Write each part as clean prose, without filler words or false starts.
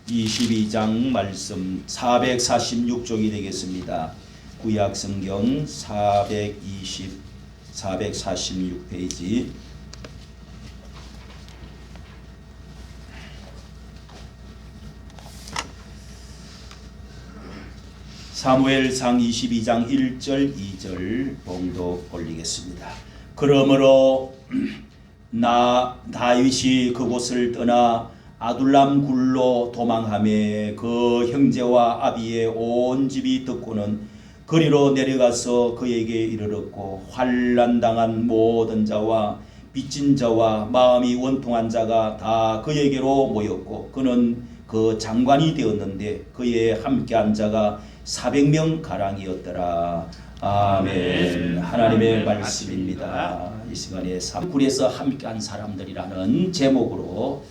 22장 말씀 446쪽이 되겠습니다. 구약성경 446페이지. 사무엘상 22장 1절 2절 봉독 올리겠습니다. 그러므로 다윗이 그곳을 떠나 아둘람 굴로 도망하매 그 형제와 아비의 온 집이 듣고는 거리로 내려가서 그에게 이르렀고, 환난당한 모든 자와 빚진 자와 마음이 원통한 자가 다 그에게로 모였고, 그는 그 장관이 되었는데 그의 함께한 자가 400명 가량이었더라. 아멘. 하나님의 말씀입니다. 이 시간에 굴에서 함께한 사람들이라는 제목으로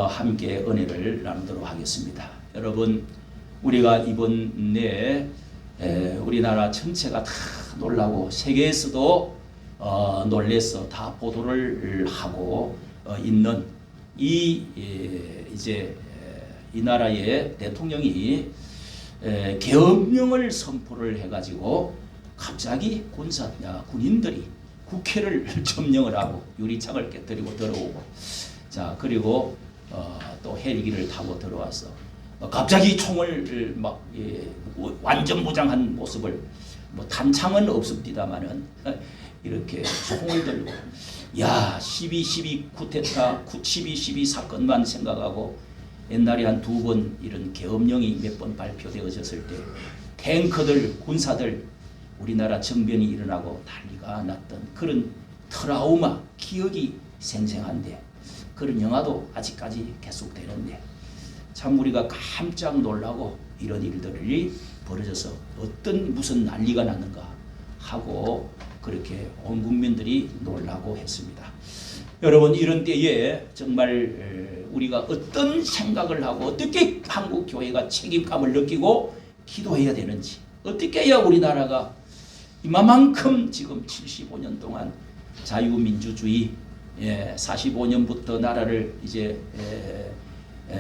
함께 은혜를 나누도록 하겠습니다. 여러분, 우리가 이번에 우리나라 전체가 다 놀라고 세계에서도 놀래서 다 보도를 하고 있는 이제 이 나라의 대통령이 계엄령을 선포를 해가지고 갑자기 군인들이 국회를 점령을 하고 유리창을 깨뜨리고 들어오고, 자 그리고 또 헬기를 타고 들어와서 갑자기 총을 막 완전 무장한 모습을, 뭐 단창은 없습니다만은 이렇게 총을 들고, 야 12.12 쿠데타 12.12 사건만 생각하고 옛날에 한 2번 이런 계엄령이 몇 번 발표되어졌을 때 탱커들 군사들 우리나라 정변이 일어나고 난리가 났던 그런 트라우마 기억이 생생한데, 그런 영화도 아직까지 계속되는데 참 우리가 깜짝 놀라고 이런 일들이 벌어져서 무슨 난리가 났는가 하고 그렇게 온 국민들이 놀라고 했습니다. 여러분, 이런 때에 정말 우리가 어떤 생각을 하고 어떻게 한국 교회가 책임감을 느끼고 기도해야 되는지, 어떻게 해야 우리나라가 이만큼 지금 75년 동안 자유민주주의 45년부터 나라를 이제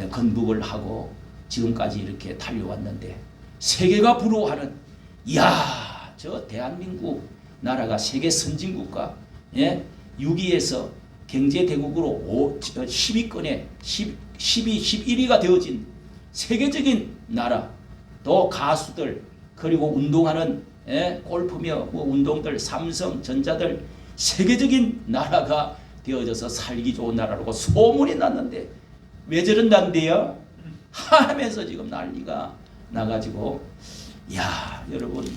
건국을 하고 지금까지 이렇게 달려왔는데 세계가 부러워하는, 이야 저 대한민국 나라가 세계 선진국가 6위에서 경제대국으로 10위권에 11위가 되어진 세계적인 나라, 또 가수들 그리고 운동하는 골프며 뭐 운동들 삼성 전자들 세계적인 나라가 되어져서 살기 좋은 나라라고 소문이 났는데 왜 저런단데요? 하면서 지금 난리가 나가지고, 야 여러분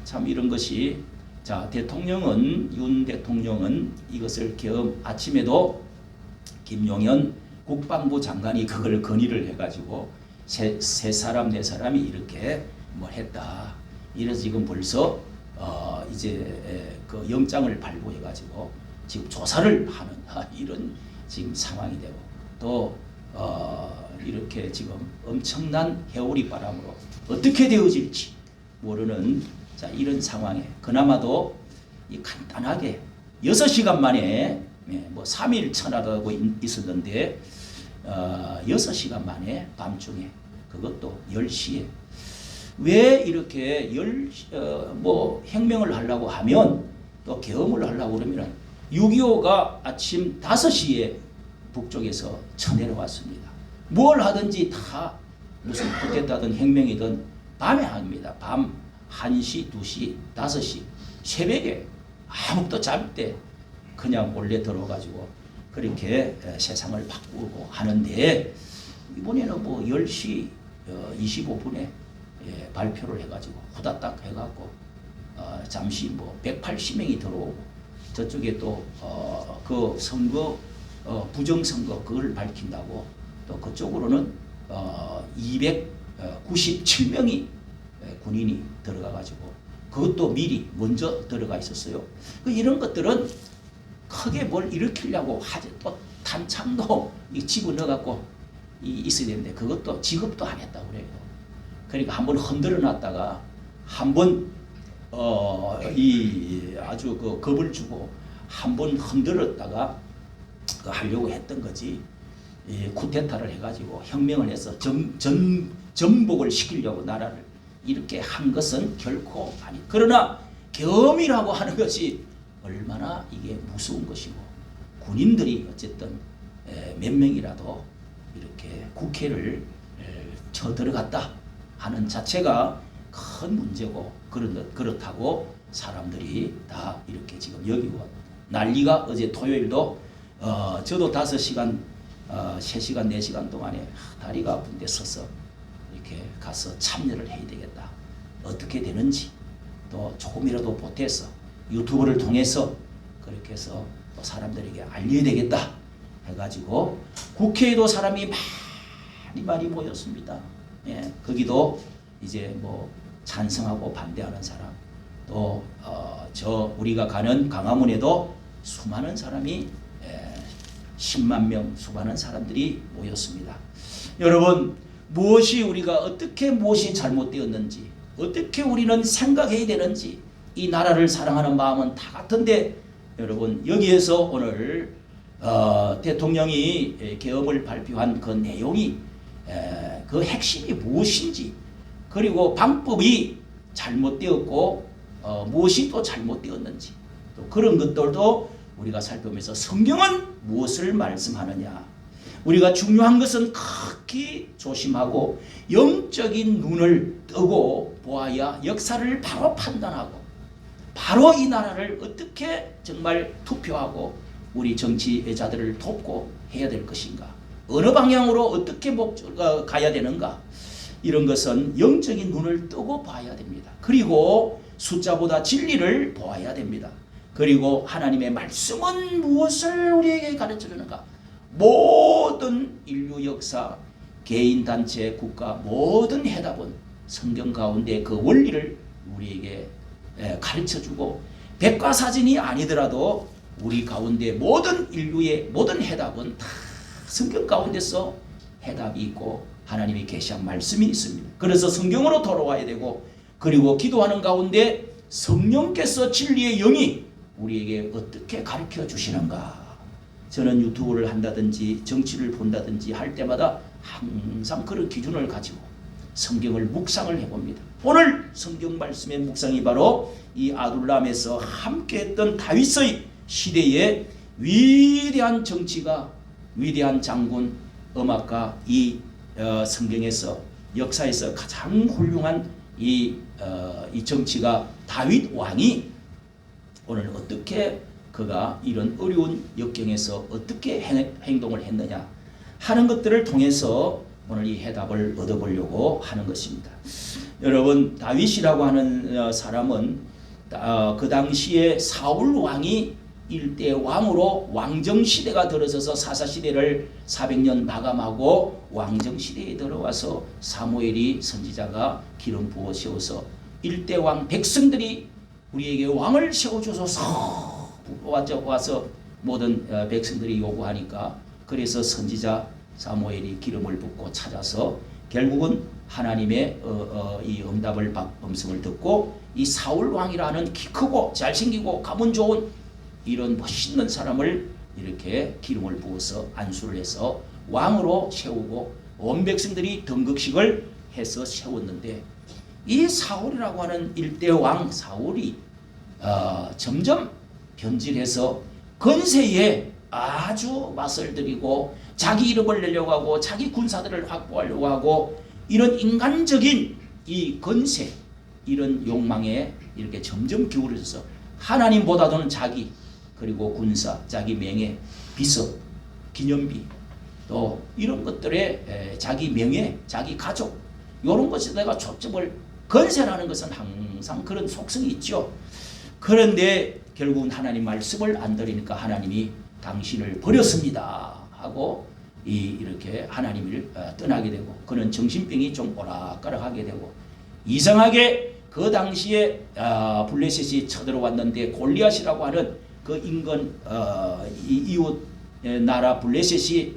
참 이런 것이, 자 윤 대통령은 이것을 아침에도 김용현 국방부 장관이 그걸 건의를 해가지고 세 사람 네 사람이 이렇게 뭐 했다. 이래서 지금 벌써 이제 그 영장을 발부해가지고 지금 조사를 하는 이런 지금 상황이 되고, 또 이렇게 지금 엄청난 해오리 바람으로 어떻게 되어질지 모르는, 자 이런 상황에 그나마도 이 간단하게 6시간 만에 뭐 3일 천하다고 있었는데 6시간 만에 밤중에, 그것도 10시에 왜 이렇게 뭐 혁명을 하려고 하면, 또 계엄을 하려고 그러면 6.25가 아침 5시에 북쪽에서 쳐내려왔습니다. 뭘 하든지 다 무슨 쿠데타든 혁명이든 밤에 합니다. 밤 1시, 2시, 5시 새벽에 아무것도 잡을 때 그냥 몰래 들어가지고 그렇게 세상을 바꾸고 하는데, 이번에는 뭐 10시 25분에 발표를 해가지고 후다닥 해갖고 잠시 뭐 180명이 들어오고, 저쪽에 또 그 선거 부정선거 그걸 밝힌다고 또 그쪽으로는 297명이 군인이 들어가가지고 그것도 미리 먼저 들어가 있었어요. 이런 것들은 크게 뭘 일으키려고 하지, 또 탄창도 집어넣어갖고 있어야 되는데 그것도 지급도 안 했다고 그래요. 그러니까 한번 흔들어 놨다가 한번 아주 그 겁을 주고 한번 흔들었다가 하려고 했던 거지. 쿠데타를 해가지고 혁명을 해서 전복을 시키려고 나라를 이렇게 한 것은 결코 아니. 그러나 겸이라고 하는 것이 얼마나 이게 무서운 것이고 군인들이 어쨌든 몇 명이라도 이렇게 국회를 쳐들어갔다 하는 자체가 큰 문제고 그렇다고 사람들이 다 이렇게 지금 여기고 난리가 어제 토요일도 저도 5시간 3시간 4시간 동안에 다리가 아픈데 서서 이렇게 가서 참여를 해야 되겠다. 어떻게 되는지 또 조금이라도 보태서 유튜브를 통해서 그렇게 해서 또 사람들에게 알려야 되겠다 해가지고 국회에도 사람이 많이 모였습니다. 예, 거기도 이제 뭐 찬성하고 반대하는 사람 또 우리가 가는 강화문에도 수많은 사람이 10만 명 수많은 사람들이 모였습니다. 여러분 무엇이 잘못되었는지 어떻게 우리는 생각해야 되는지 이 나라를 사랑하는 마음은 다 같은데 여러분 여기에서 오늘 대통령이 계엄을 발표한 그 내용이 그 핵심이 무엇인지 그리고 방법이 잘못되었고 무엇이 또 잘못되었는지 또 그런 것들도 우리가 살펴보면서 성경은 무엇을 말씀하느냐 우리가 중요한 것은 극히 조심하고 영적인 눈을 뜨고 보아야 역사를 바로 판단하고 바로 이 나라를 어떻게 정말 투표하고 우리 정치자들을 돕고 해야 될 것인가 어느 방향으로 어떻게 가야 되는가 이런 것은 영적인 눈을 뜨고 봐야 됩니다. 그리고 숫자보다 진리를 보아야 됩니다. 그리고 하나님의 말씀은 무엇을 우리에게 가르쳐 주는가 모든 인류 역사 개인 단체 국가 모든 해답은 성경 가운데 그 원리를 우리에게 가르쳐 주고 백과사전이 아니더라도 우리 가운데 모든 인류의 모든 해답은 다 성경 가운데서 해답이 있고 하나님이 계시한 말씀이 있습니다. 그래서 성경으로 돌아와야 되고 그리고 기도하는 가운데 성령께서 진리의 영이 우리에게 어떻게 가르쳐 주시는가 저는 유튜브를 한다든지 정치를 본다든지 할 때마다 항상 그런 기준을 가지고 성경을 묵상을 해봅니다. 오늘 성경 말씀의 묵상이 바로 이 아둘람에서 함께했던 다윗의 시대의 위대한 정치가 위대한 장군 음악가 이 성경에서 역사에서 가장 훌륭한 이 정치가 다윗 왕이 오늘 어떻게 그가 이런 어려운 역경에서 어떻게 행동을 했느냐 하는 것들을 통해서 오늘 이 해답을 얻어보려고 하는 것입니다. 여러분 다윗이라고 하는 사람은 그 당시에 사울 왕이 일대 왕으로 왕정시대가 들어서서 사사시대를 400년 마감하고 왕정시대에 들어와서 사무엘이 선지자가 기름 부어 세워서 일대 왕 백성들이 우리에게 왕을 세워줘서 와서 모든 백성들이 요구하니까 그래서 선지자 사무엘이 기름을 붓고 찾아서 결국은 하나님의 이 음성을 듣고 이 사울 왕이라는 키 크고 잘생기고 가문 좋은 이런 멋있는 사람을 이렇게 기름을 부어서 안수를 해서 왕으로 세우고 온 백성들이 등극식을 해서 세웠는데 이 사울이라고 하는 일대 왕 사울이 점점 변질해서 건세에 아주 맛을 들이고 자기 이름을 내려고 하고 자기 군사들을 확보하려고 하고 이런 인간적인 이 건세 이런 욕망에 이렇게 점점 기울어져서 하나님보다도는 자기 그리고 군사, 자기 명예, 비석, 기념비 또 이런 것들에 자기 명예, 자기 가족 이런 것에 내가 초점을 건세라는 것은 항상 그런 속성이 있죠. 그런데 결국은 하나님 말씀을 안 들으니까 하나님이 당신을 버렸습니다 하고 이렇게 하나님을 떠나게 되고 그는 정신병이 좀 오락가락하게 되고 이상하게 그 당시에 블레셋이 쳐들어왔는데 골리앗이라고 하는 그 인근 이웃 나라 블레셋이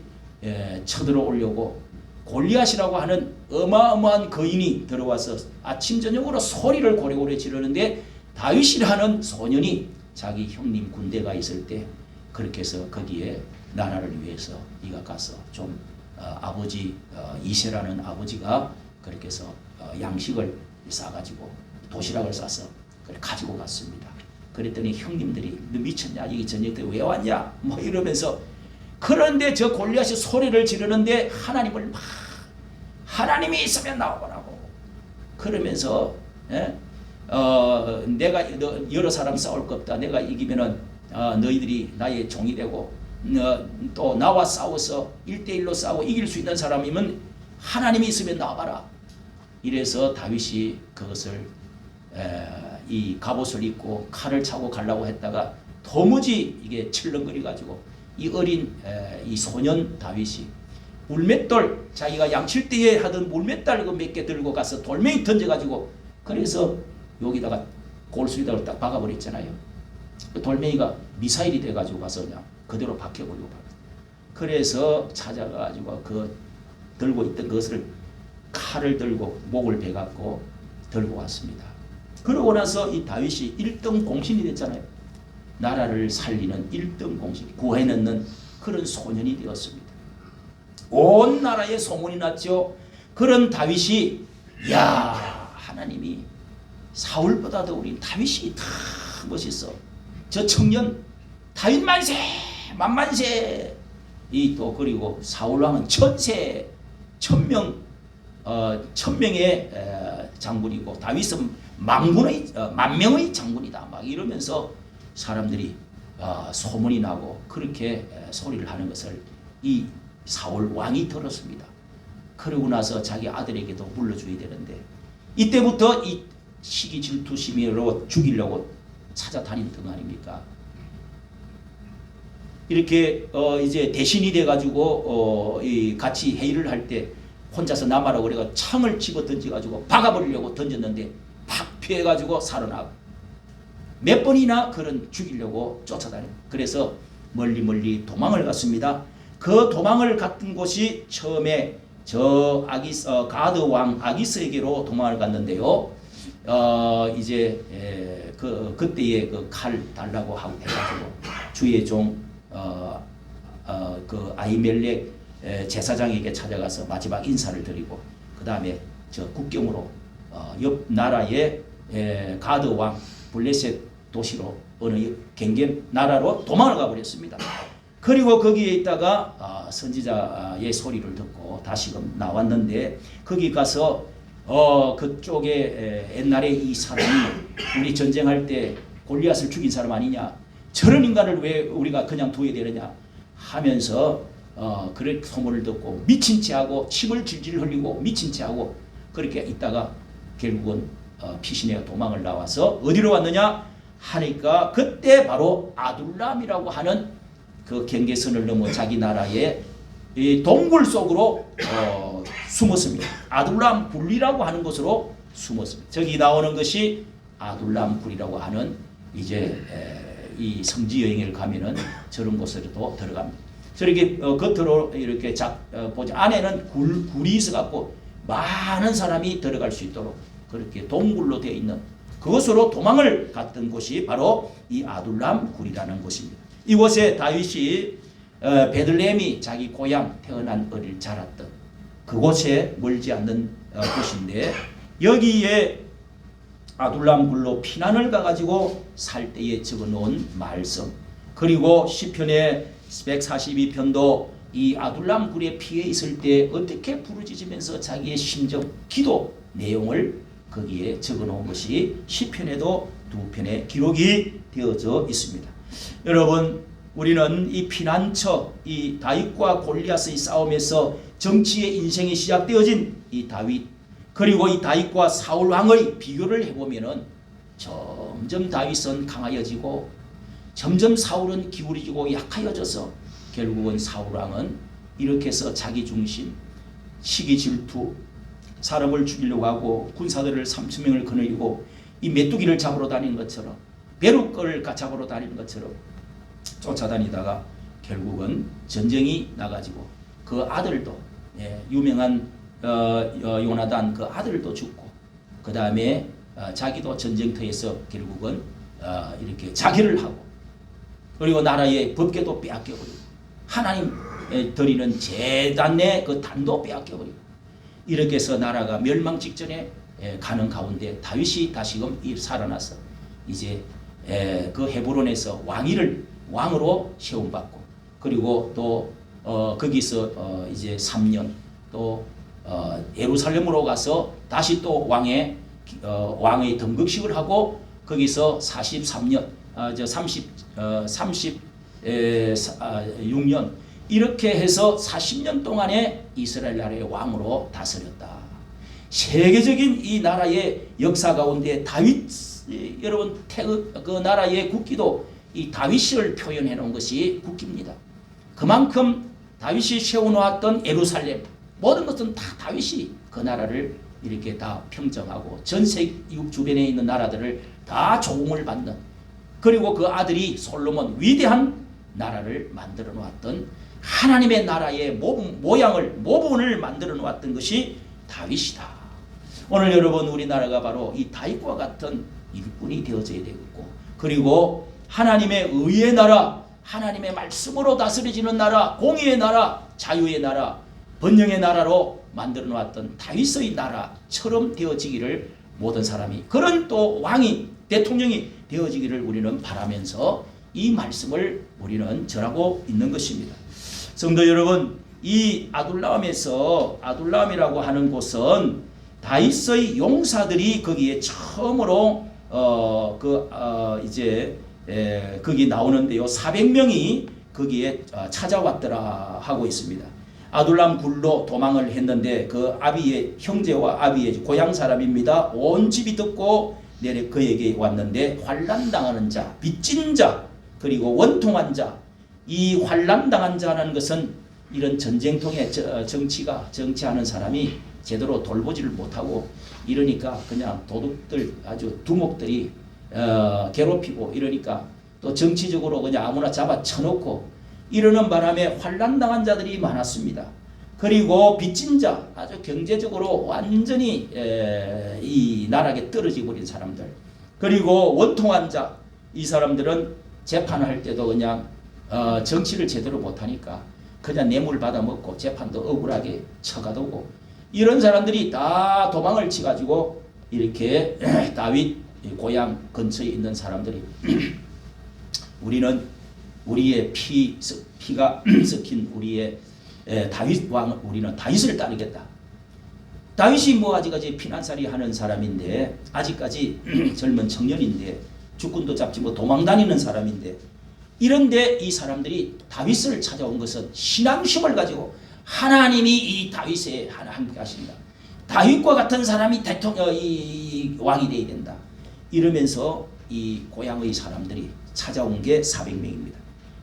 쳐들어오려고 골리앗이라고 하는 어마어마한 거인이 들어와서 아침 저녁으로 소리를 고래고래 지르는데 다윗이라는 소년이 자기 형님 군대가 있을 때 그렇게 해서 거기에 나라를 위해서 네가 가서 좀 아버지 이세라는 아버지가 그렇게 해서 양식을 싸가지고 도시락을 싸서 가지고 갔습니다. 그랬더니 형님들이 너 미쳤냐? 이게 저녁 때 왜 왔냐? 뭐 이러면서 그런데 저 골리앗이 소리를 지르는데 하나님을 막 하나님이 있으면 나오라고 그러면서 내가 여러 사람 싸울 것 없다. 내가 이기면은 너희들이 나의 종이 되고 또 나와 싸워서 1대1로 싸워 이길 수 있는 사람이면 하나님이 있으면 나와봐라. 이래서 다윗이 그것을 이 갑옷을 입고 칼을 차고 가려고 했다가 도무지 이게 철렁거려 가지고 이 어린 이 소년 다윗이 물맷돌 자기가 양칠 때에 하던 물맷돌 몇 개 들고 가서 돌멩이 던져가지고 그래서 여기다가 골수에다가 딱 박아버렸잖아요. 그 돌멩이가 미사일이 돼가지고 가서 그냥 그대로 박혀버리고 그래서 찾아가지고 그 들고 있던 것을 칼을 들고 목을 베갖고 들고 왔습니다. 그러고 나서 이 다윗이 1등 공신이 됐잖아요. 나라를 살리는 1등 공신, 구해넣는 그런 소년이 되었습니다. 온 나라에 소문이 났죠. 그런 다윗이 야 하나님이 사울보다도 우리 다윗이 다 멋있어. 저 청년 다윗 만세 만만세 이 또 그리고 사울 왕은 천세 천명의 장군이고 다윗은 만명의 장군이다. 막 이러면서 사람들이 소문이 나고 그렇게 소리를 하는 것을 이 사울 왕이 들었습니다. 그러고 나서 자기 아들에게도 물려줘야 되는데 이때부터 이 시기 질투 심의로 죽이려고 찾아다닌 등 아닙니까? 이렇게 이제 대신이 돼가지고 같이 회의를 할 때 혼자서 남아라고 그래가 창을 집어 던져가지고 박아버리려고 던졌는데 팍 피해가지고 살아나고 몇 번이나 그런 죽이려고 쫓아다녀. 그래서 멀리 도망을 갔습니다. 그 도망을 갔던 곳이 처음에 저 가드 왕 아기스에게로 도망을 갔는데요. 이제 그때에 그 칼 달라고 하고 해가지고 주의 종 그 아히멜렉 제사장에게 찾아가서 마지막 인사를 드리고 그 다음에 저 국경으로 옆 나라의 가드 왕 블레셋 도시로 어느 갱겜 나라로 도망을 가버렸습니다. 그리고 거기에 있다가 선지자의 소리를 듣고 다시금 나왔는데 거기 가서 그쪽에 옛날에 이 사람이 우리 전쟁할 때 골리앗을 죽인 사람 아니냐, 저런 인간을 왜 우리가 그냥 둬야 되느냐 하면서 그런 소문을 듣고 미친 체하고 침을 질질 흘리고 미친 체하고 그렇게 있다가 결국은 피신해 도망을 나와서 어디로 왔느냐 하니까 그때 바로 아둘람이라고 하는 그 경계선을 넘어 자기 나라의 이 동굴 속으로 숨었습니다. 아둘람 굴이라고 하는 곳으로 숨었습니다. 저기 나오는 것이 아둘람 굴이라고 하는 이제 이 성지 여행을 가면은 저런 곳으로도 들어갑니다. 저렇게 겉으로 이렇게 보자 안에는 굴이 있어갖고 많은 사람이 들어갈 수 있도록 그렇게 동굴로 되어 있는 그곳으로 도망을 갔던 곳이 바로 이 아둘람 굴이라는 곳입니다. 이곳에 다윗이 베들레헴이 자기 고향 태어난 어릴 자랐던 그곳에 멀지 않는 곳인데 여기에 아둘람 굴로 피난을 가가지고 살 때에 적어놓은 말씀 그리고 시편의 142편도 이 아둘람 굴에 피해 있을 때 어떻게 부르짖으면서 자기의 심정 기도 내용을 거기에 적어놓은 것이 시편에도 두 편의 기록이 되어져 있습니다. 여러분 우리는 이 피난처 이 다윗과 골리앗의 싸움에서 정치의 인생이 시작되어진 이 다윗 그리고 이 다윗과 사울 왕의 비교를 해보면은 점점 다윗은 강하여지고 점점 사울은 기울어지고 약하여져서 결국은 사울 왕은 이렇게 해서 자기 중심, 시기 질투, 사람을 죽이려고 하고 군사들을 3,000명을 거느리고 이 메뚜기를 잡으러 다니는 것처럼 벼룩을 잡으러 다니는 것처럼 쫓아다니다가 결국은 전쟁이 나가지고 그 아들도 유명한 요나단 그 아들도 죽고 그 다음에 자기도 전쟁터에서 결국은 이렇게 자기를 하고 그리고 나라의 법궤도 빼앗겨버리고 하나님 드리는 제단의 그 단도 빼앗겨버리고 이렇게 해서 나라가 멸망 직전에 가는 가운데 다윗이 다시금 살아나서 이제 그 헤브론에서 왕으로 세움받고 그리고 또 거기서 이제 3년 또 예루살렘으로 가서 다시 또 왕의 등극식을 하고 거기서 43년 36년 이렇게 해서 40년 동안에 이스라엘 나라의 왕으로 다스렸다. 세계적인 이 나라의 역사 가운데 다윗 여러분 그 나라의 국기도 이 다윗을 표현해 놓은 것이 국기입니다. 그만큼 다윗이 세워놓았던 예루살렘 모든 것은 다 다윗이 그 나라를 이렇게 다 평정하고 전 세계 주변에 있는 나라들을 다 조공을 받는 그리고 그 아들이 솔로몬 위대한 나라를 만들어 놓았던 하나님의 나라의 모본을 만들어 놓았던 것이 다윗이다. 오늘 여러분 우리나라가 바로 이 다윗과 같은 일꾼이 되어져야 되겠고 그리고 하나님의 의의 나라 하나님의 말씀으로 다스려지는 나라 공의의 나라 자유의 나라 번영의 나라로 만들어 놓았던 다윗의 나라처럼 되어지기를 모든 사람이 그런 또 왕이 대통령이 되어지기를 우리는 바라면서 이 말씀을 우리는 전하고 있는 것입니다. 성도 여러분 이 아둘람이라고 하는 곳은 다윗의 용사들이 거기에 처음으로 거기 나오는데요. 400명이 거기에 찾아왔더라 하고 있습니다. 아둘람 굴로 도망을 했는데 그 아비의 형제와 아비의 고향 사람입니다. 온 집이 듣고 내려 그에게 왔는데 환난당하는 자, 빚진 자, 그리고 원통한 자. 이 환난당한 자라는 것은 이런 전쟁통에 정치하는 사람이 제대로 돌보지를 못하고 이러니까 그냥 도둑들 아주 두목들이 괴롭히고 이러니까 또 정치적으로 그냥 아무나 잡아 쳐놓고 이러는 바람에 환난당한 자들이 많았습니다. 그리고 빚진 자 아주 경제적으로 완전히 이 나락에 떨어져 버린 사람들 그리고 원통한 자 이 사람들은 재판을 할 때도 그냥 정치를 제대로 못하니까 그냥 뇌물 받아먹고 재판도 억울하게 쳐가두고 이런 사람들이 다 도망을 치가지고 이렇게 다윗 고향 근처에 있는 사람들이 우리는 우리의 피가 섞인 우리의 다윗 왕 우리는 다윗을 따르겠다. 다윗이 뭐 아직까지 피난살이 하는 사람인데 아직까지 젊은 청년인데 주권도 잡지 뭐 도망다니는 사람인데 이런데 이 사람들이 다윗을 찾아온 것은 신앙심을 가지고 하나님이 이 다윗에 함께 하신다. 다윗과 같은 사람이 이 왕이 되어야 된다. 이러면서 이 고향의 사람들이 찾아온 게 400명입니다.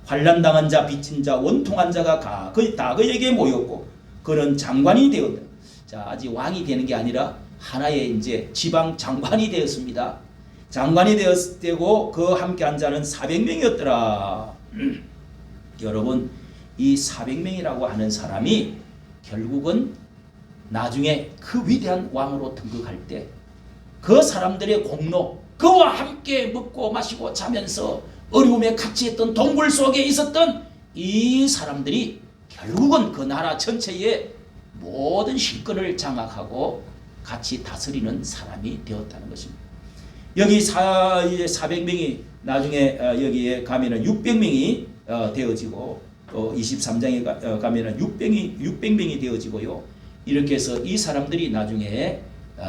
환난당한 자, 빚진 자, 원통한 자가 다 그에게 모였고 그는 장관이 되었다. 자, 아직 왕이 되는 게 아니라 하나의 이제 지방 장관이 되었습니다. 장관이 되고 그 함께한 자는 400명이었더라. 여러분 이 400명이라고 하는 사람이 결국은 나중에 그 위대한 왕으로 등극할 때 그 사람들의 공로 그와 함께 먹고 마시고 자면서 어려움에 같이 했던 동굴 속에 있었던 이 사람들이 결국은 그 나라 전체의 모든 실권을 장악하고 같이 다스리는 사람이 되었다는 것입니다. 여기 400명이 나중에 여기에 가면은 600명이 되어지고 또 23장에 가면은 600명이 되어지고요. 이렇게 해서 이 사람들이 나중에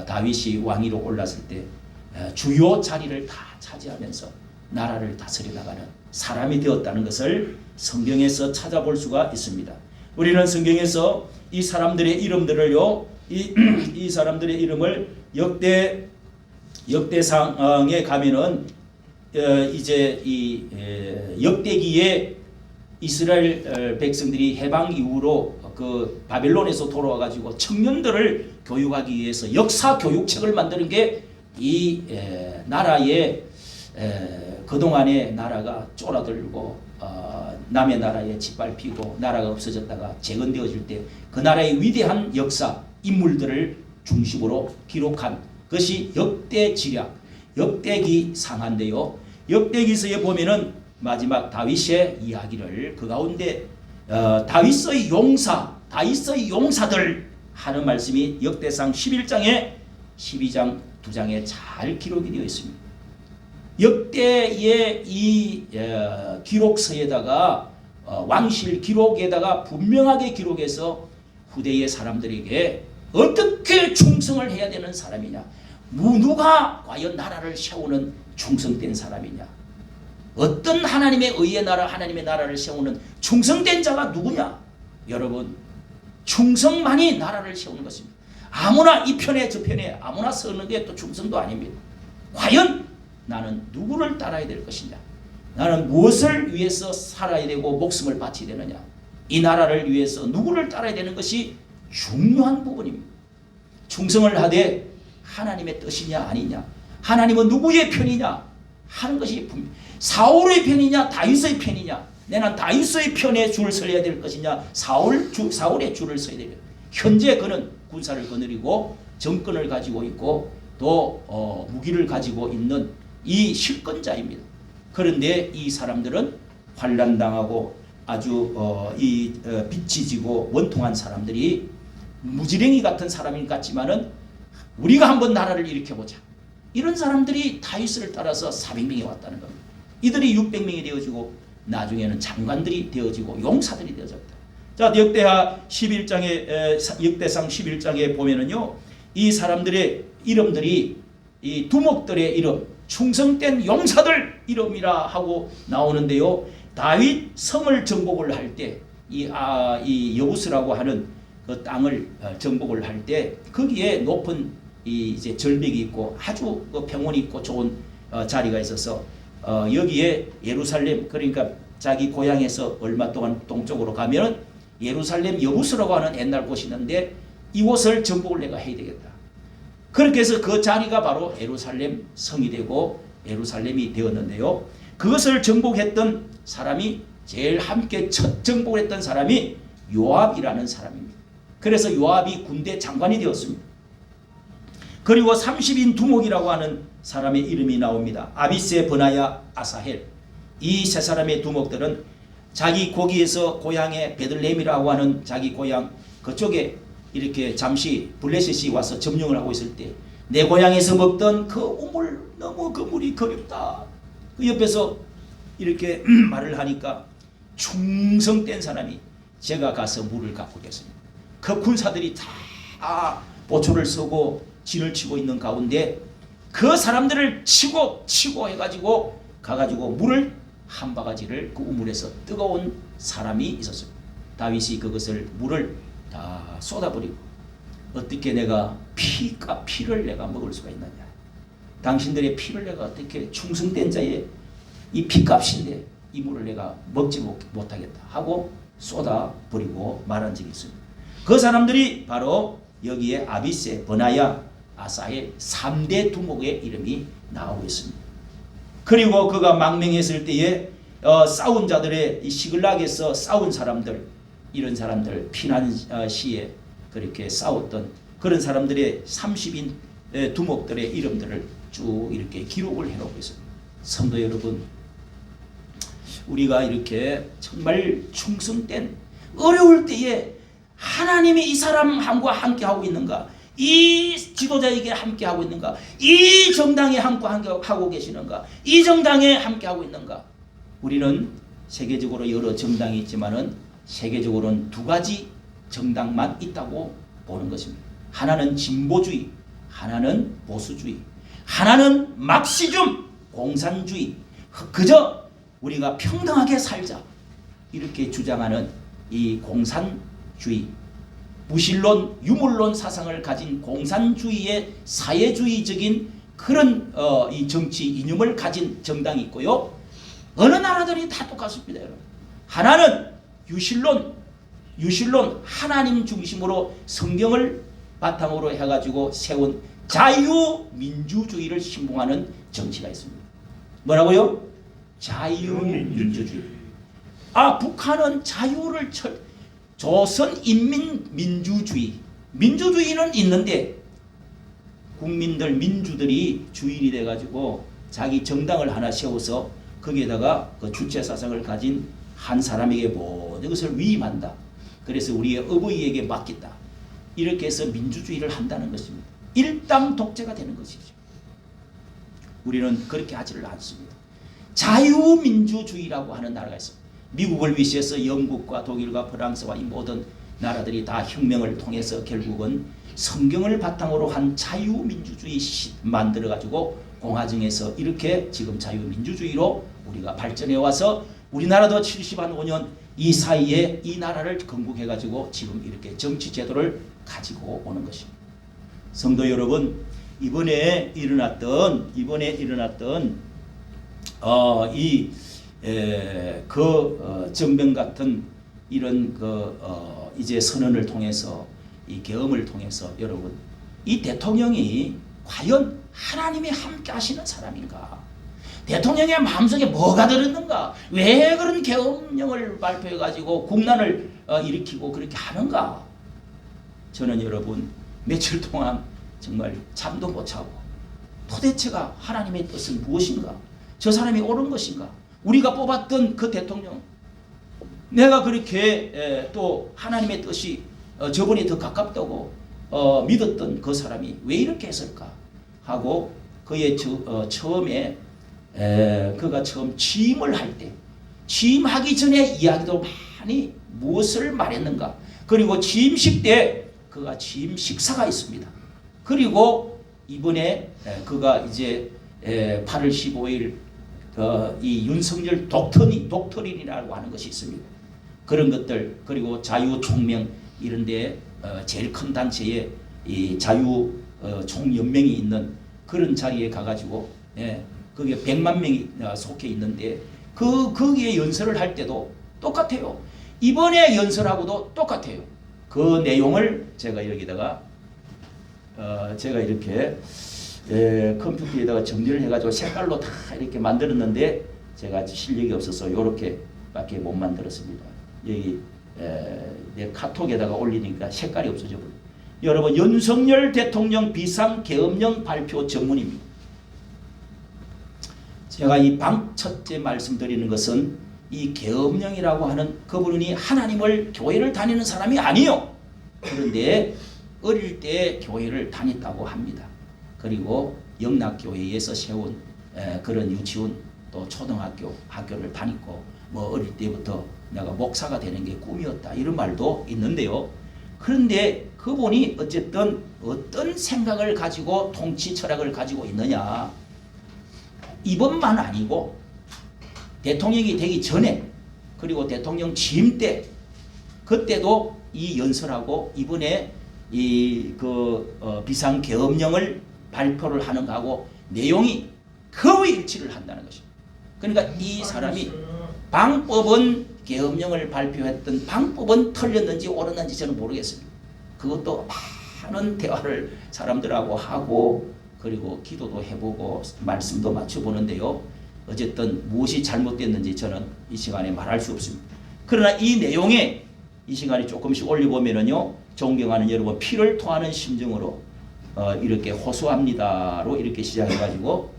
다윗이 왕위로 올랐을 때 주요 자리를 다 차지하면서 나라를 다스려 나가는 사람이 되었다는 것을 성경에서 찾아볼 수가 있습니다. 우리는 성경에서 이 사람들의 이름들을요, 이 사람들의 이름을 역대상에 가면은 이제 이 역대기에 이스라엘 백성들이 해방 이후로 그 바벨론에서 돌아와 가지고 청년들을 교육하기 위해서 역사 교육책을 만드는 게 이 나라의 그동안에 나라가 쫄아들고 남의 나라에 짓밟히고 나라가 없어졌다가 재건되어질 때 그 나라의 위대한 역사 인물들을 중심으로 기록한 것이 역대지략, 역대기 상한데요. 역대기서에 보면은 마지막 다윗의 이야기를 그 가운데 다윗의 용사, 다윗의 용사들 하는 말씀이 역대상 11장에 12장 2장에 잘 기록이 되어 있습니다. 역대의 이 기록서에다가 왕실 기록에다가 분명하게 기록해서 후대의 사람들에게 어떻게 충성을 해야 되는 사람이냐, 누가 과연 나라를 세우는 충성된 사람이냐, 어떤 하나님의 의의 나라, 하나님의 나라를 세우는 충성된 자가 누구냐. 여러분, 충성만이 나라를 세우는 것입니다. 아무나 이 편에 저 편에 아무나 서는 게 또 충성도 아닙니다. 과연 나는 누구를 따라야 될 것이냐, 나는 무엇을 위해서 살아야 되고 목숨을 바쳐야 되느냐, 이 나라를 위해서 누구를 따라야 되는 것이 중요한 부분입니다. 충성을 하되 하나님의 뜻이냐 아니냐, 하나님은 누구의 편이냐 하는 것이 사울의 편이냐 다윗의 편이냐, 내는 다윗의 편에 줄을 서야 될 것이냐 사울의 줄을 서야 될 것이냐. 현재 그는 군사를 거느리고 정권을 가지고 있고 또 무기를 가지고 있는 이 실권자입니다. 그런데 이 사람들은 환난당하고 아주 빛이 지고 원통한 사람들이 무지랭이 같은 사람인 것 같지만은 우리가 한번 나라를 일으켜보자, 이런 사람들이 다윗을 따라서 400명이 왔다는 겁니다. 이들이 600명이 되어지고 나중에는 장관들이 되어지고 용사들이 되어졌다. 자, 역대상 11장에 보면은요, 이 사람들의 이름들이 이 두목들의 이름, 충성된 용사들 이름이라 하고 나오는데요. 다윗 성을 정복을 할 때 이 여부스라고 하는 그 땅을 정복을 할 때 거기에 높은 이제 절벽이 있고 아주 그 평원이 있고 좋은 자리가 있어서 여기에 예루살렘, 그러니까 자기 고향에서 얼마 동안 동쪽으로 가면은 예루살렘 여부스라고 하는 옛날 곳이 있는데 이곳을 정복을 내가 해야 되겠다. 그렇게 해서 그 자리가 바로 예루살렘 성이 되고 예루살렘이 되었는데요. 그것을 정복했던 사람이 제일 함께 첫 정복을 했던 사람이 요압이라는 사람입니다. 그래서 요압이 군대 장관이 되었습니다. 그리고 30인 두목이라고 하는 사람의 이름이 나옵니다. 아비세, 버나야, 아사헬. 이 세 사람의 두목들은 자기 거기에서 고향에 베들레헴이라고 하는 자기 고향 그쪽에 이렇게 잠시 블레셋이 와서 점령을 하고 있을 때 내 고향에서 먹던 그 우물, 너무 그 물이 그립다. 그 옆에서 이렇게 말을 하니까 충성된 사람이 제가 가서 물을 갖고 오겠습니다. 그 군사들이 다 보초를 서고 진을 치고 있는 가운데 그 사람들을 치고 해가지고 가가지고 물을 한 바가지를 그 우물에서 뜨거운 사람이 있었어요. 다윗이 그것을 물을 다 쏟아버리고 어떻게 내가 피를 내가 먹을 수가 있느냐, 당신들의 피를 내가 어떻게 충성된 자의 이 피값인데 이 물을 내가 먹지 못하겠다 하고 쏟아버리고 말한 적이 있습니다. 그 사람들이 바로 여기에 아비세, 버나야, 아사의 3대 두목의 이름이 나오고 있습니다. 그리고 그가 망명했을 때에 싸운 자들의 이 시글락에서 싸운 사람들, 이런 사람들 피난 시에 그렇게 싸웠던 그런 사람들의 30인 두목들의 이름들을 쭉 이렇게 기록을 해놓고 있습니다. 성도 여러분, 우리가 이렇게 정말 충성된 어려울 때에 하나님이 이 사람과 함께하고 있는가, 이 지도자에게 함께하고 있는가, 이 정당에 함께하고 계시는가, 이 정당에 함께하고 있는가. 우리는 세계적으로 여러 정당이 있지만은 세계적으로는 두 가지 정당만 있다고 보는 것입니다. 하나는 진보주의, 하나는 보수주의, 하나는 막시즘, 공산주의, 그저 우리가 평등하게 살자 이렇게 주장하는 이 공산주의, 무신론, 유물론 사상을 가진 공산주의의 사회주의적인 그런 이 정치 이념을 가진 정당이 있고요. 어느 나라들이 다 똑같습니다, 여러분. 하나는 유신론 하나님 중심으로 성경을 바탕으로 해가지고 세운 자유민주주의를 신봉하는 정치가 있습니다. 뭐라고요? 자유민주주의. 북한은 자유를 조선인민민주주의. 민주주의는 있는데 국민들, 민주들이 주인이 돼가지고 자기 정당을 하나 세워서 거기에다가 그 주체 사상을 가진 한 사람에게 모든 것을 위임한다. 그래서 우리의 어버이에게 맡겼다. 이렇게 해서 민주주의를 한다는 것입니다. 일당 독재가 되는 것이죠. 우리는 그렇게 하지를 않습니다. 자유민주주의라고 하는 나라가 있습니다. 미국을 위시해서 영국과 독일과 프랑스와 이 모든 나라들이 다 혁명을 통해서 결국은 성경을 바탕으로 한 자유민주주의 만들어가지고 공화정에서 이렇게 지금 자유민주주의로 우리가 발전해 와서 우리나라도 75년 이 사이에 이 나라를 건국해가지고 지금 이렇게 정치제도를 가지고 오는 것입니다. 성도 여러분, 이번에 일어났던 정병 같은 이런 이제 선언을 통해서 이 계엄을 통해서 여러분 이 대통령이 과연 하나님이 함께 하시는 사람인가? 대통령의 마음속에 뭐가 들었는가? 왜 그런 계엄령을 발표해 가지고 국난을 일으키고 그렇게 하는가? 저는 여러분 며칠 동안 정말 잠도 못 자고 도대체가 하나님의 뜻은 무엇인가? 저 사람이 옳은 것인가? 우리가 뽑았던 그 대통령, 내가 그렇게 또 하나님의 뜻이 저번에 더 가깝다고 믿었던 그 사람이 왜 이렇게 했을까? 하고 그의 처음에 그가 처음 취임을 할 때, 취임하기 전에 이야기도 많이 무엇을 말했는가? 그리고 취임식 때 그가 취임 식사가 있습니다. 그리고 이번에 그가 이제 8월 15일 이 윤석열 독트린이라고 하는 것이 있습니다. 그런 것들, 그리고 자유총명 이런데 제일 큰 단체에 이 자유총연맹이 있는 그런 자리에 가가지고 그게 100만 명이 속해 있는데 거기에 연설을 할 때도 똑같아요. 이번에 연설하고도 똑같아요. 그 내용을 제가 여기다가 제가 이렇게 컴퓨터에다가 정리를 해가지고 색깔로 다 이렇게 만들었는데 제가 실력이 없어서 이렇게밖에 못 만들었습니다. 여기 내 카톡에다가 올리니까 색깔이 없어져 버려요. 여러분, 윤석열 대통령 비상계엄령 발표 전문입니다. 제가 이 첫째 말씀드리는 것은 이 계엄령이라고 하는 그분이 하나님을 교회를 다니는 사람이 아니요. 그런데 어릴 때 교회를 다녔다고 합니다. 그리고 영락교회에서 세운 그런 유치원 또 초등학교 학교를 다녔고 뭐 어릴 때부터 내가 목사가 되는 게 꿈이었다 이런 말도 있는데요. 그런데 그분이 어쨌든 어떤 생각을 가지고 통치 철학을 가지고 있느냐, 이번만 아니고 대통령이 되기 전에 그리고 대통령 취임 때 그때도 이 연설하고 이번에 이 비상계엄령을 발표를 하는 거하고 내용이 거의 일치를 한다는 것입니다. 그러니까 이 사람이 방법은 계엄령을 발표했던 방법은 틀렸는지 옳았는지 저는 모르겠습니다. 그것도 많은 대화를 사람들하고 하고 그리고 기도도 해보고 말씀도 맞춰보는데요. 어쨌든 무엇이 잘못됐는지 저는 이 시간에 말할 수 없습니다. 그러나 이 내용에 이 시간에 조금씩 올려보면은요, 존경하는 여러분, 피를 토하는 심정으로 이렇게 호소합니다로 이렇게 시작해가지고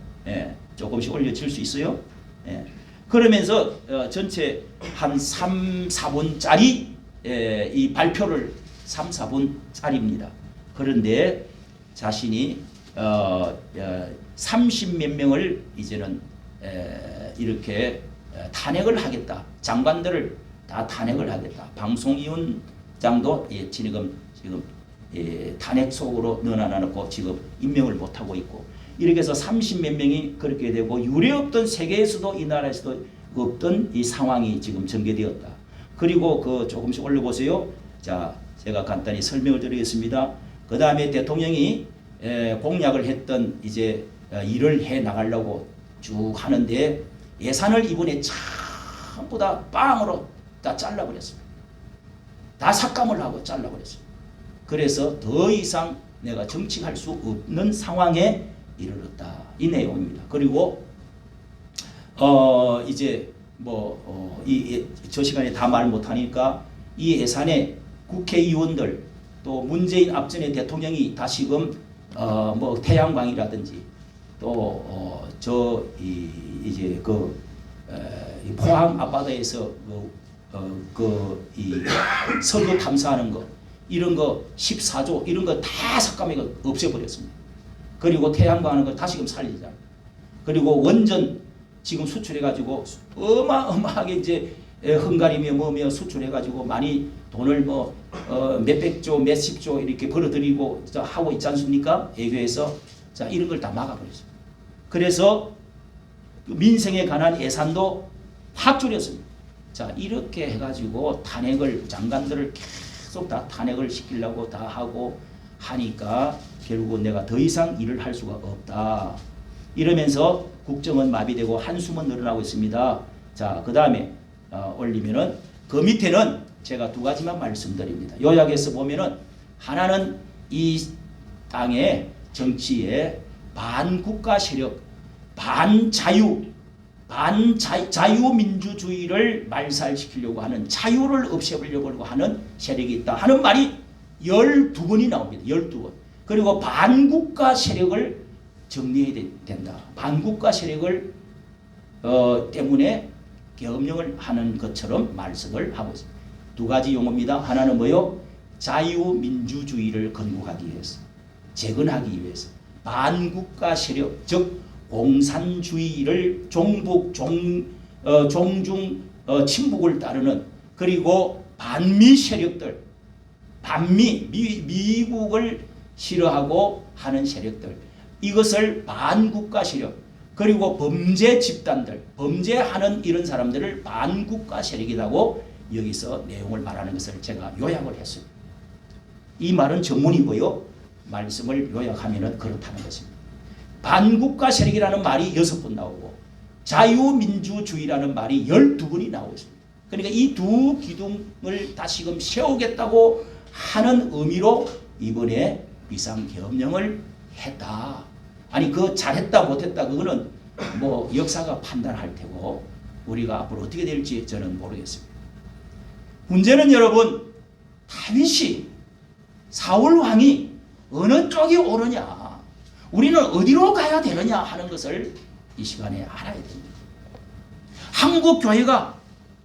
조금씩 올려질 수 있어요. 그러면서 전체 한 3, 4분짜리 이 발표를 3, 4분짜리입니다. 그런데 자신이 30몇 명을 이제는 이렇게 탄핵을 하겠다. 장관들을 다 탄핵을 하겠다. 방송위원장도 지금 탄핵 속으로 넣어놔놓고 지금 임명을 못하고 있고 이렇게 해서 30몇 명이 그렇게 되고 유례없던 세계에서도 이 나라에서도 없던 이 상황이 지금 전개되었다. 그리고 그 조금씩 올려보세요. 자, 제가 간단히 설명을 드리겠습니다. 그 다음에 대통령이 공약을 했던 이제 일을 해 나가려고 쭉 하는데 예산을 이번에 전부 다 빵으로 다 잘라버렸습니다. 다 삭감을 하고 잘라버렸습니다. 그래서 더 이상 내가 정치할 수 없는 상황에 이르렀다. 이 내용입니다. 그리고 이제 저 시간에 다 말 못하니까 이 예산에 국회의원들 또 문재인 앞전에 대통령이 다시금 태양광이라든지 또 이제 포항 앞바다에서 이 석유 탐사하는 거 이런 거 14조 이런 거 다 삭감해서 없애버렸습니다. 그리고 태양광 하는 거 다시금 살리자. 그리고 원전 지금 수출해가지고 어마어마하게 이제 헝가리며 뭐며 수출해가지고 많이 돈을 몇백조 몇십조 이렇게 벌어들이고 하고 있지 않습니까? 외교에서 자 이런 걸 다 막아버렸습니다. 그래서 민생에 관한 예산도 확 줄였습니다. 자 이렇게 해가지고 장관들을 계속 다 탄핵을 시키려고 다 하고 하니까 결국은 내가 더 이상 일을 할 수가 없다. 이러면서 국정은 마비되고 한숨은 늘어나고 있습니다. 자, 그 다음에 올리면은 그 밑에는 제가 두 가지만 말씀드립니다. 요약해서 보면은 하나는 이 땅의 정치에 반국가 세력, 자유민주주의를 말살시키려고 하는 자유를 없애버리려고 하는 세력이 있다 하는 말이 12번이 나옵니다. 12번. 그리고 반국가 세력을 정리해야 된다. 반국가 세력을 때문에 계엄령을 하는 것처럼 말씀을 하고 있습니다. 두 가지 용어입니다. 하나는 뭐요? 자유민주주의를 건국하기 위해서, 재건하기 위해서 반국가 세력, 즉 공산주의를 종중 친북을 따르는 그리고 반미 세력들, 미국을 싫어하고 하는 세력들, 이것을 반국가 세력, 그리고 범죄 집단들, 범죄하는 이런 사람들을 반국가 세력이라고 여기서 내용을 말하는 것을 제가 요약을 했어요. 이 말은 전문이고요. 말씀을 요약하면 그렇다는 것입니다. 반국가 세력이라는 말이 6번 나오고 자유민주주의라는 말이 12번이 나오고 있습니다. 그러니까 이 두 기둥을 다시금 세우겠다고 하는 의미로 이번에 비상계엄령을 했다. 아니 그 잘했다 못했다 그거는 뭐 역사가 판단할 테고 우리가 앞으로 어떻게 될지 저는 모르겠습니다. 문제는 여러분 다윗이 사울 왕이 어느 쪽이 옳으냐 우리는 어디로 가야 되느냐 하는 것을 이 시간에 알아야 됩니다. 한국 교회가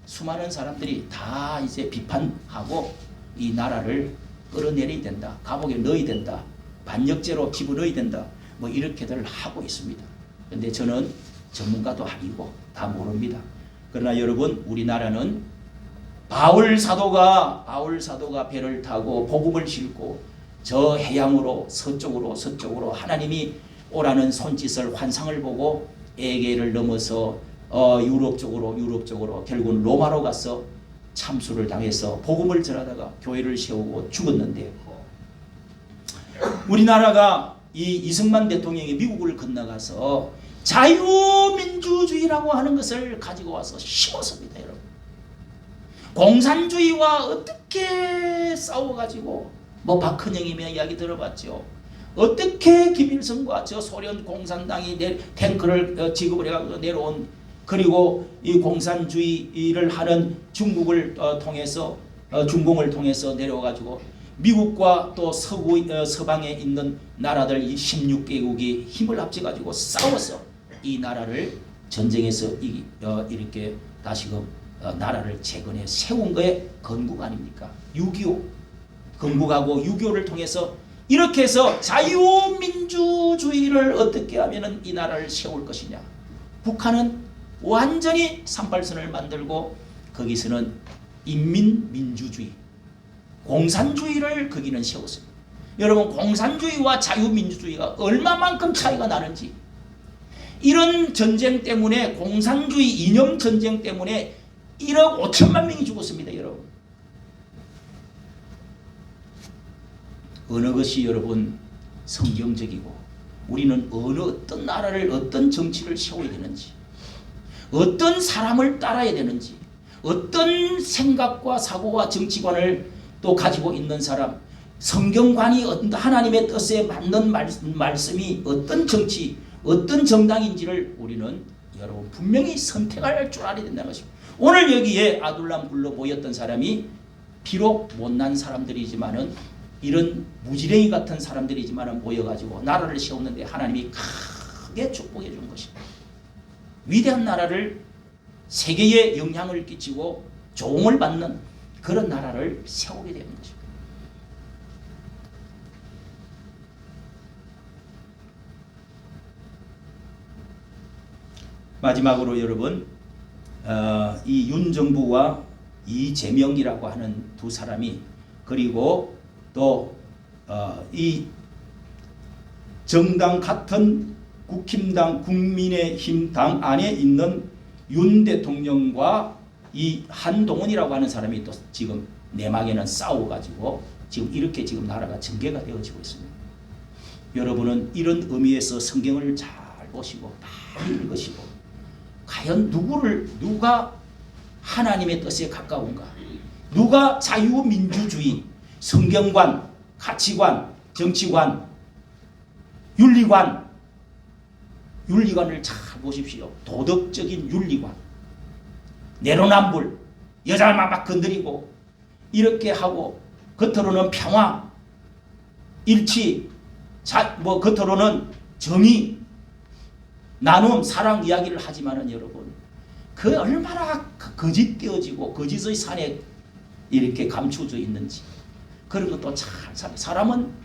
수많은 사람들이 다 이제 비판하고 이 나라를 끌어내려야 된다. 감옥에 넣어야 된다. 반역죄로 집어넣어야 된다. 뭐 이렇게들 하고 있습니다. 그런데 저는 전문가도 아니고 다 모릅니다. 그러나 여러분 우리나라는 바울 사도가 배를 타고 복음을 싣고 저 해양으로 서쪽으로 하나님이 오라는 손짓을 환상을 보고 에게를 넘어서 유럽 쪽으로 결국은 로마로 가서 참수를 당해서 복음을 전하다가 교회를 세우고 죽었는데 우리나라가 이 이승만 대통령이 미국을 건너가서 자유민주주의라고 하는 것을 가지고 와서 심었습니다. 여러분 공산주의와 어떻게 싸워가지고 뭐 박헌영이며 이야기 들어봤죠. 어떻게 김일성과 저 소련 공산당이 탱크를 지급을 해가지고 내려온 그리고 이 공산주의를 하는 중국을 통해서 중공을 통해서 내려와가지고 미국과 또 서방에 있는 나라들 이 16개국이 힘을 합쳐가지고 싸워서 이 나라를 전쟁에서 이렇게 다시금 나라를 재건해 세운 거에 건국 아닙니까? 6.25 건국하고 6.25를 통해서 이렇게 해서 자유민주주의를 어떻게 하면 이 나라를 세울 것이냐. 북한은 완전히 38선을 만들고 거기서는 인민민주주의, 공산주의를 거기는 세웠습니다. 여러분 공산주의와 자유민주주의가 얼마만큼 차이가 나는지 이런 전쟁 때문에 공산주의 이념 전쟁 때문에 1억 5천만 명이 죽었습니다. 여러분 어느 것이 여러분 성경적이고 우리는 어떤 나라를 어떤 정치를 세워야 되는지 어떤 사람을 따라야 되는지 어떤 생각과 사고와 정치관을 또 가지고 있는 사람 성경관이 하나님의 뜻에 맞는 말씀이 어떤 정치 어떤 정당인지를 우리는 여러분 분명히 선택할 줄 알아야 된다는 것입니다. 오늘 여기에 아둘람 불러 모였던 사람이 비록 못난 사람들이지만은 이런 무지랭이 같은 사람들이지만 모여가지고 나라를 세웠는데 하나님이 크게 축복해 준 것입니다. 위대한 나라를 세계에 영향을 끼치고 조응을 받는 그런 나라를 세우게 되는 것입니다. 마지막으로 여러분, 이 윤 정부와 이재명이라고 하는 두 사람이, 그리고 또 이 정당 같은 국힘당 국민의힘 당 안에 있는 윤 대통령과 이 한동훈이라고 하는 사람이 또 지금 내막에는 싸워가지고 지금 이렇게 지금 나라가 전개가 되어지고 있습니다. 여러분은 이런 의미에서 성경을 잘 보시고 많이 읽으시고, 과연 누가 하나님의 뜻에 가까운가, 누가 자유민주주의, 성경관, 가치관, 정치관, 윤리관을 잘 보십시오. 도덕적인 윤리관, 내로남불, 여자만 막 건드리고 이렇게 하고, 겉으로는 평화, 일치, 겉으로는 정의, 나눔, 사랑 이야기를 하지만은 여러분, 그 얼마나 거짓되어지고 거짓의 산에 이렇게 감추어져 있는지, 그런 것도 잘 사람은,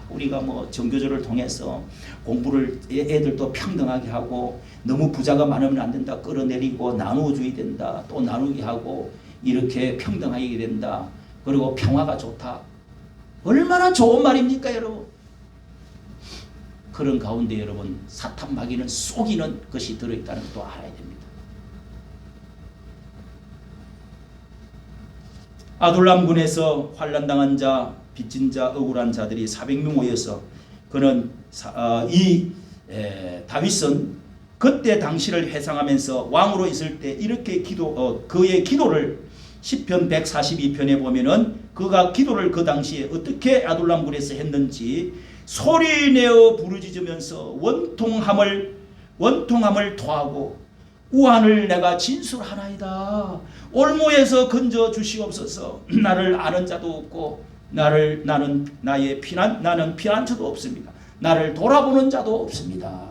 우리가 뭐 정교조를 통해서 공부를 애들도 평등하게 하고, 너무 부자가 많으면 안 된다, 끌어내리고 나누어줘야 된다, 또 나누게 하고 이렇게 평등하게 된다, 그리고 평화가 좋다. 얼마나 좋은 말입니까 여러분? 그런 가운데 여러분, 사탄 마귀는 속이는 것이 들어있다는 것도 알아야 됩니다. 아둘람군에서 환난당한 자, 빚진 자, 억울한 자들이 400명 모여서, 그는 다윗은 그때 당시를 회상하면서 왕으로 있을 때 이렇게 그의 기도를 시편 142편에 보면은 그가 기도를 그 당시에 어떻게 아둘람군에서 했는지 소리내어 부르짖으면서 원통함을 토하고, 우한을 내가 진술하나이다. 올무에서 건져 주시옵소서. 나를 아는 자도 없고 나는 피난처도 없습니다. 나를 돌아보는 자도 없습니다.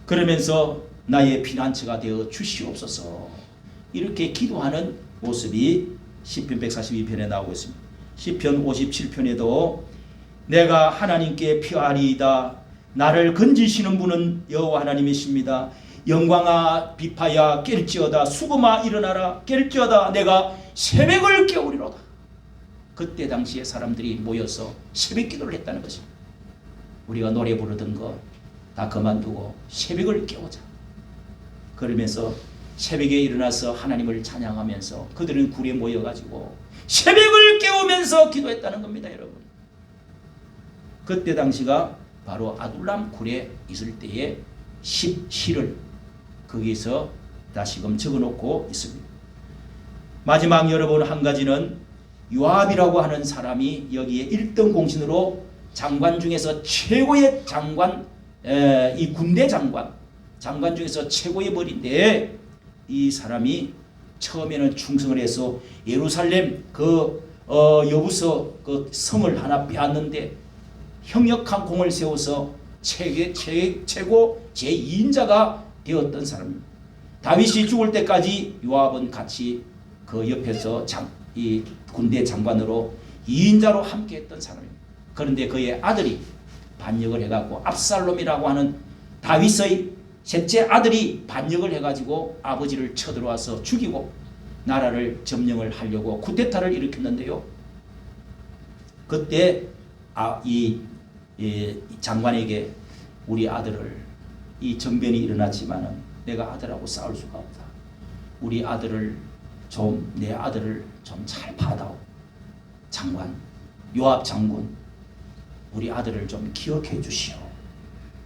그러면서 나의 피난처가 되어 주시옵소서. 이렇게 기도하는 모습이 시편 142편에 나오고 있습니다. 시편 57편에도 내가 하나님께 피하리이다. 나를 건지시는 분은 여호와 하나님이십니다. 영광아 비파야 깰지어다. 수금아 일어나라. 깰지어다. 내가 새벽을 깨우리로다. 그때 당시에 사람들이 모여서 새벽 기도를 했다는 것입니다. 우리가 노래 부르던 거 다 그만두고 새벽을 깨우자. 그러면서 새벽에 일어나서 하나님을 찬양하면서 그들은 굴에 모여가지고 새벽을 깨우면서 기도했다는 겁니다. 여러분, 그때 당시가 바로 아둘람 굴에 있을 때의 시를 거기서 다시금 적어놓고 있습니다. 마지막 여러분, 한 가지는 요압이라고 하는 사람이 여기에 1등 공신으로 장관 중에서 최고의 장관, 이 군대 장관 중에서 최고의 벌인데, 이 사람이 처음에는 충성을 해서 예루살렘 여부서 그 성을 하나 빼앗는데 형역한 공을 세워서 최고 제2인자가 되었던 사람입니다. 다윗이 죽을 때까지 요압은 같이 그 옆에서 이 군대 장관으로 2인자로 함께했던 사람입니다. 그런데 그의 아들이 반역을 해갖고, 압살롬이라고 하는 다윗의 셋째 아들이 반역을 해가지고 아버지를 쳐들어와서 죽이고 나라를 점령을 하려고 쿠데타를 일으켰는데요. 그때 이 장관에게 우리 아들을, 이 정변이 일어났지만은 내가 아들하고 싸울 수가 없다. 우리 아들을 내 아들을 좀 잘 받아오. 장관, 요압 장군, 우리 아들을 좀 기억해 주시오.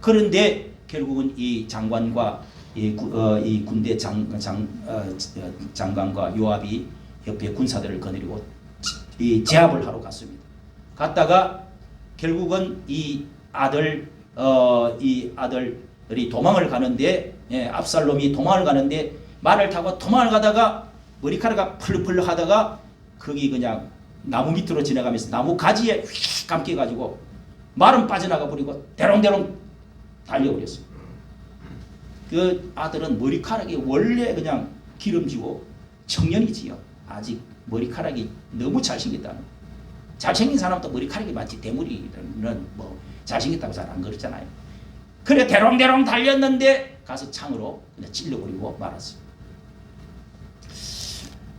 그런데 결국은 이 장관과 이 군대 장관과 요압이 옆에 군사들을 거느리고 이 제압을 하러 갔습니다. 갔다가 결국은 이 아들이 도망을 가는데, 압살롬이 도망을 가는데 말을 타고 도망을 가다가 머리카락이 펄럭펄럭 하다가 거기 그냥 나무 밑으로 지나가면서 나무 가지에 휙 감겨가지고 말은 빠져나가 버리고 대롱대롱 달려버렸어요. 그 아들은 머리카락이 원래 그냥 기름지고 청년이지요. 아직 머리카락이 너무 잘생겼다는. 잘생긴 사람도 머리카락이 많지 대머리는 뭐 잘생겼다고 잘 안 그러잖아요. 그래 대롱대롱 달렸는데 가서 창으로 그냥 찔러버리고 말았어요.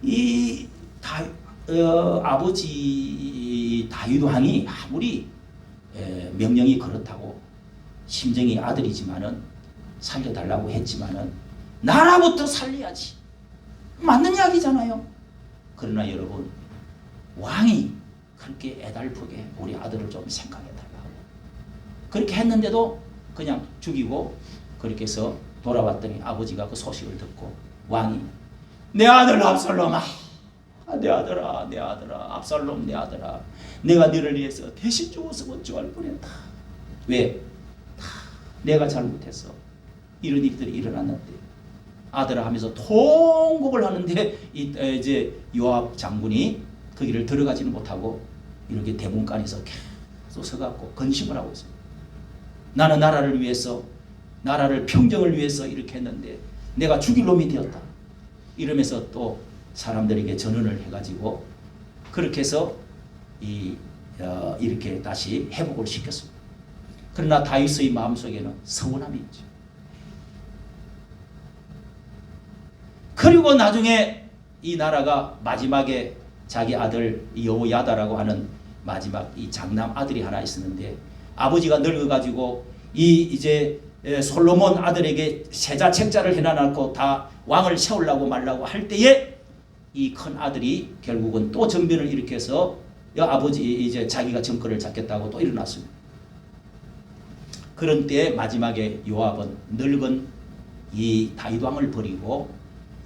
이 아버지 다윗 왕이 아무리 명령이 그렇다고 심정이 아들이지만은 살려달라고 했지만은 나라부터 살려야지. 맞는 이야기잖아요. 그러나 여러분 왕이 그렇게 애달프게 우리 아들을 좀 생각해달라고 그렇게 했는데도 그냥 죽이고 그렇게 해서 돌아왔더니 아버지가 그 소식을 듣고 왕이 내 아들 압살롬아, 내 아들아, 내 아들아, 압살롬 내 아들아, 내가 너를 위해서 대신 죽었으면 좋아할 뻔했다. 왜? 내가 잘못했어. 이런 일들이 일어났는데 아들아 하면서 통곡을 하는데 이제 요압 장군이 그 길을 들어가지는 못하고 이렇게 대문간에서 계속 서갖고 건심을 하고 있어요. 나는 나라를 위해서, 나라를 평정을 위해서 이렇게 했는데 내가 죽일 놈이 되었다. 이러면서 또 사람들에게 전언을 해가지고 그렇게 해서 이렇게 다시 회복을 시켰습니다. 그러나 다윗의 마음속에는 서운함이 있죠. 그리고 나중에 이 나라가 마지막에 자기 아들 여호야다라고 하는 마지막 이 장남 아들이 하나 있었는데 아버지가 늙어가지고 이제 솔로몬 아들에게 세자 책자를 해놔놓고 다 왕을 세우려고 말라고 할 때에 이 큰 아들이 결국은 또 정변을 일으켜서 아버지 이제 자기가 정권을 잡겠다고 또 일어났습니다. 그런 때에 마지막에 요압은 늙은 이 다윗 왕을 버리고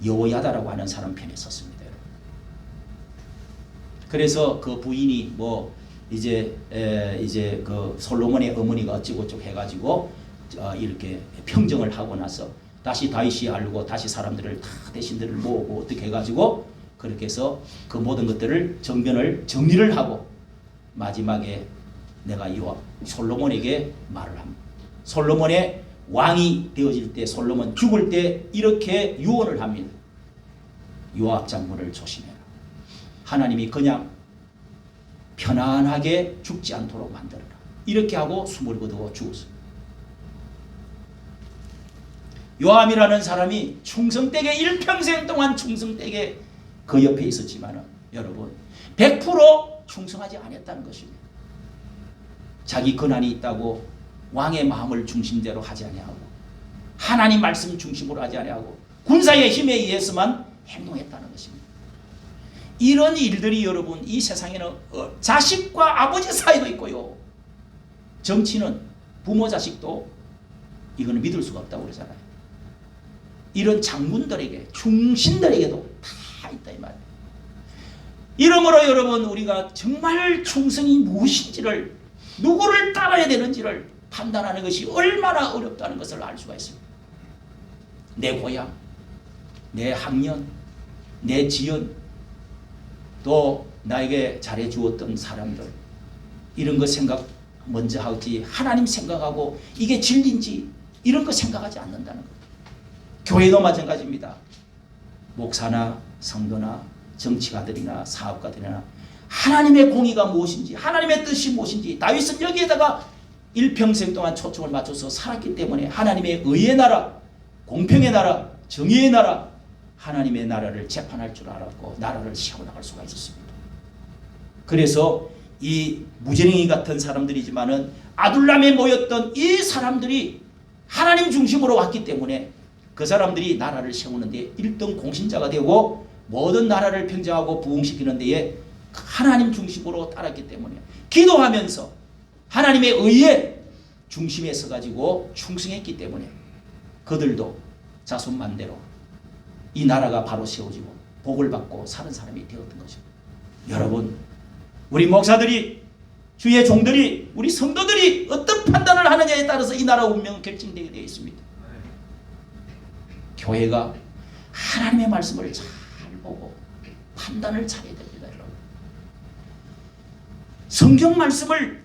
여호야다라고 하는 사람 편에 섰습니다. 그래서 그 부인이 뭐 이제 그 솔로몬의 어머니가 어찌고저찌 해가지고 이렇게 평정을 하고 나서 다시 다윗이 알고 다시 사람들을 다 대신들을 모으고 어떻게 해가지고 그렇게 해서 그 모든 것들을 정리를 하고 마지막에 내가 요압 솔로몬에게 말을 합니다. 솔로몬의 왕이 되어질 때 솔로몬 죽을 때 이렇게 유언을 합니다. 요압 장군을 조심해라. 하나님이 그냥 편안하게 죽지 않도록 만들어라. 이렇게 하고 숨을 거두고 죽었어요. 요압이라는 사람이 충성되게 일평생 동안 충성되게 그 옆에 있었지만 여러분 100% 충성하지 않았다는 것입니다. 자기 권한이 있다고 왕의 마음을 중심대로 하지 아니하고 하나님 말씀 중심으로 하지 아니하고 군사의 힘에 의해서만 행동했다는 것입니다. 이런 일들이 여러분 이 세상에는 자식과 아버지 사이도 있고요. 정치는 부모 자식도 이거는 믿을 수가 없다고 그러잖아요. 이런 장군들에게 충신들에게도 다 있다 이 말이에요. 이러므로 여러분 우리가 정말 충성이 무엇인지를 누구를 따라야 되는지를 판단하는 것이 얼마나 어렵다는 것을 알 수가 있습니다. 내 고향, 내 학년, 내 지연, 또 나에게 잘해 주었던 사람들 이런 거 생각 먼저 하지 하나님 생각하고 이게 진리인지 이런 거 생각하지 않는다는 거예요. 교회도 마찬가지입니다. 목사나 성도나 정치가들이나 사업가들이나 하나님의 공의가 무엇인지 하나님의 뜻이 무엇인지 다윗은 여기에다가 일평생 동안 초점을 맞춰서 살았기 때문에 하나님의 의의 나라, 공평의 나라, 정의의 나라, 하나님의 나라를 재판할 줄 알았고 나라를 세워나갈 수가 있었습니다. 그래서 이 무제랭이 같은 사람들이지만은 아둘람에 모였던 이 사람들이 하나님 중심으로 왔기 때문에 그 사람들이 나라를 세우는 데 1등 공신자가 되고 모든 나라를 평정하고 부흥시키는 데에 하나님 중심으로 따랐기 때문에 기도하면서 하나님의 의의 중심에 서가지고 충성했기 때문에 그들도 자손만대로 이 나라가 바로 세워지고 복을 받고 사는 사람이 되었던 것입니다. 여러분 우리 목사들이 주의 종들이 우리 성도들이 어떤 판단을 하느냐에 따라서 이 나라 운명은 결정되게 되어 있습니다. 교회가 하나님의 말씀을 잘 보고 판단을 잘해야 됩니다. 여러분. 성경 말씀을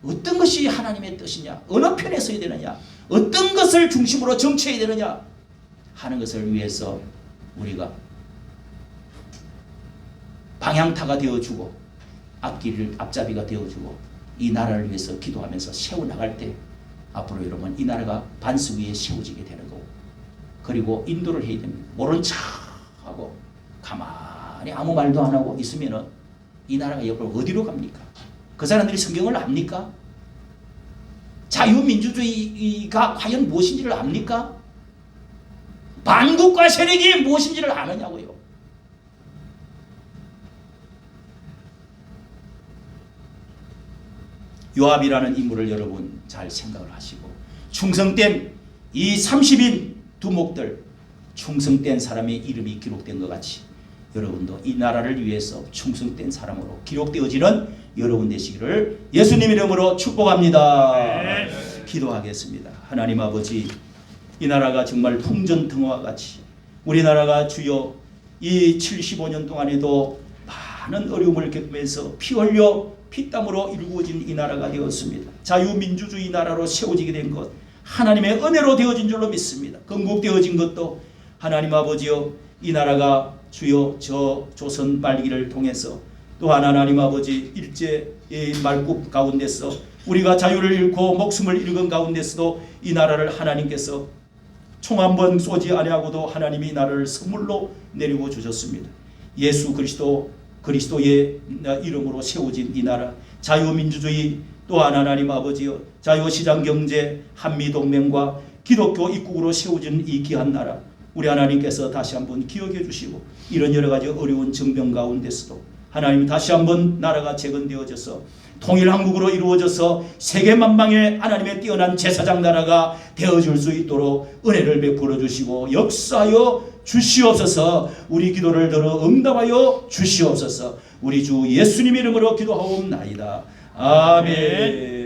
어떤 것이 하나님의 뜻이냐 어느 편에 서야 되느냐 어떤 것을 중심으로 정치해야 되느냐 하는 것을 위해서 우리가 방향타가 되어주고 앞잡이가 되어주고 이 나라를 위해서 기도하면서 세워나갈 때 앞으로 여러분 이 나라가 반석 위에 세워지게 되는 거고, 그리고 인도를 해야 됩니다. 모른 척하고 가만히 아무 말도 안 하고 있으면은 이 나라가 옆으로 어디로 갑니까? 그 사람들이 성경을 압니까? 자유민주주의가 과연 무엇인지를 압니까? 반국가 세력이 무엇인지를 아느냐고요. 요압이라는 인물을 여러분 잘 생각을 하시고, 충성된 이 30인 두목들, 충성된 사람의 이름이 기록된 것 같이 여러분도 이 나라를 위해서 충성된 사람으로 기록되어지는 여러분 되시기를 예수님 이름으로 축복합니다. 네. 기도하겠습니다. 하나님 아버지, 이 나라가 정말 풍전등화와 같이 우리나라가 주여 이 75년 동안에도 많은 어려움을 겪으면서 피 흘려 피땀으로 일구어진 이 나라가 되었습니다. 자유민주주의 나라로 세워지게 된 것 하나님의 은혜로 되어진 줄로 믿습니다. 건국되어진 것도 하나님 아버지여 이 나라가 주여 저 조선 말기를 통해서 또한 하나님 아버지 일제 말국 가운데서 우리가 자유를 잃고 목숨을 잃은 가운데서도 이 나라를 하나님께서 총 한 번 쏘지 아니하고도 하나님이 이 나라를 선물로 내리고 주셨습니다. 예수 그리스도의 이름으로 세워진 이 나라 자유민주주의, 또한 하나님 아버지여 자유시장경제, 한미동맹과 기독교 입국으로 세워진 이 귀한 나라 우리 하나님께서 다시 한번 기억해 주시고, 이런 여러 가지 어려운 정병 가운데서도 하나님 다시 한번 나라가 재건되어져서 통일한국으로 이루어져서 세계만방의 하나님의 뛰어난 제사장 나라가 되어줄 수 있도록 은혜를 베풀어 주시고 역사하여 주시옵소서. 우리 기도를 들어 응답하여 주시옵소서. 우리 주 예수님 이름으로 기도하옵나이다. 아멘.